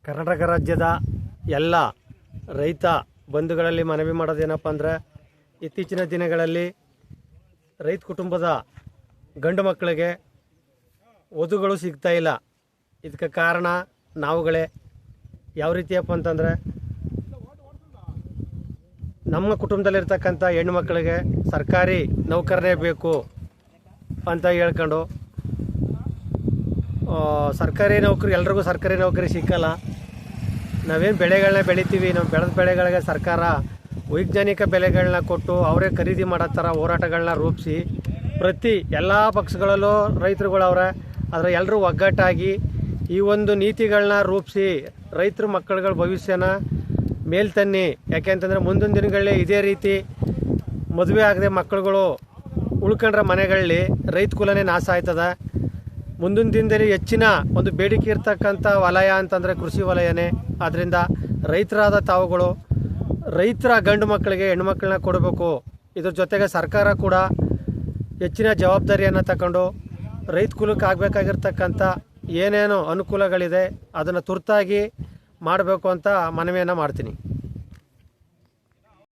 ಕರ್ನಾಟಕ ರಾಜ್ಯದ ಎಲ್ಲ ರೈತ ಬಂಧುಗಳಲ್ಲಿ ಮನವಿ ಮಾಡೋದೇನಪ್ಪ ಅಂದರೆ, ಇತ್ತೀಚಿನ ದಿನಗಳಲ್ಲಿ ರೈತ ಕುಟುಂಬದ ಗಂಡು ಮಕ್ಕಳಿಗೆ ವಧುಗಳು ಸಿಗ್ತಾ ಇಲ್ಲ. ಇದಕ್ಕೆ ಕಾರಣ ನಾವುಗಳೇ. ಯಾವ ರೀತಿಯಪ್ಪ ಅಂತಂದರೆ, ನಮ್ಮ ಕುಟುಂಬದಲ್ಲಿರ್ತಕ್ಕಂಥ ಹೆಣ್ಣು ಮಕ್ಕಳಿಗೆ ಸರ್ಕಾರಿ ನೌಕರನೇ ಬೇಕು ಅಂತ ಹೇಳ್ಕೊಂಡು ಸರ್ಕಾರಿ ನೌಕರಿ ಎಲ್ರಿಗೂ ಸರ್ಕಾರಿ ನೌಕರಿ ಸಿಕ್ಕಲ್ಲ. ನಾವೇನು ಬೆಳೆಗಳನ್ನ ಬೆಳಿತೀವಿ, ನಾವು ಬೆಳೆದ ಬೆಳೆಗಳಿಗೆ ಸರ್ಕಾರ ವೈಜ್ಞಾನಿಕ ಬೆಲೆಗಳನ್ನ ಕೊಟ್ಟು ಅವರೇ ಖರೀದಿ ಮಾಡೋ ಥರ ಹೋರಾಟಗಳನ್ನ ರೂಪಿಸಿ ಪ್ರತಿ ಎಲ್ಲ ಪಕ್ಷಗಳಲ್ಲೂ ರೈತರುಗಳವ್ರೆ. ಆದರೆ ಎಲ್ಲರೂ ಒಗ್ಗಟ್ಟಾಗಿ ಈ ಒಂದು ನೀತಿಗಳನ್ನ ರೂಪಿಸಿ ರೈತರ ಮಕ್ಕಳುಗಳ ಭವಿಷ್ಯನ ಮೇಲ್ತನ್ನಿ. ಯಾಕೆಂತಂದರೆ ಮುಂದಿನ ದಿನಗಳಲ್ಲಿ ಇದೇ ರೀತಿ ಮದುವೆ ಆಗದೆ ಮಕ್ಕಳುಗಳು ಉಳ್ಕೊಂಡ್ರೆ ಮನೆಗಳಲ್ಲಿ ರೈತ ಕುಲನೇ ನಾಶ ಆಯ್ತದೆ. ಮುಂದಿನ ದಿನದಲ್ಲಿ ಹೆಚ್ಚಿನ ಒಂದು ಬೇಡಿಕೆ ಇರ್ತಕ್ಕಂಥ ವಲಯ ಅಂತಂದರೆ ಕೃಷಿ ವಲಯನೇ. ಆದ್ದರಿಂದ ರೈತರಾದ ತಾವುಗಳು ರೈತರ ಗಂಡು ಮಕ್ಕಳಿಗೆ ಹೆಣ್ಣು ಮಕ್ಕಳನ್ನ ಕೊಡಬೇಕು. ಇದ್ರ ಜೊತೆಗೆ ಸರ್ಕಾರ ಕೂಡ ಹೆಚ್ಚಿನ ಜವಾಬ್ದಾರಿಯನ್ನು ತಗೊಂಡು ರೈತ ಕುಲಕ್ಕೆ ಆಗಬೇಕಾಗಿರ್ತಕ್ಕಂಥ ಏನೇನು ಅನುಕೂಲಗಳಿದೆ ಅದನ್ನು ತುರ್ತಾಗಿ ಮಾಡಬೇಕು ಅಂತ ಮನವಿಯನ್ನು ಮಾಡ್ತೀನಿ.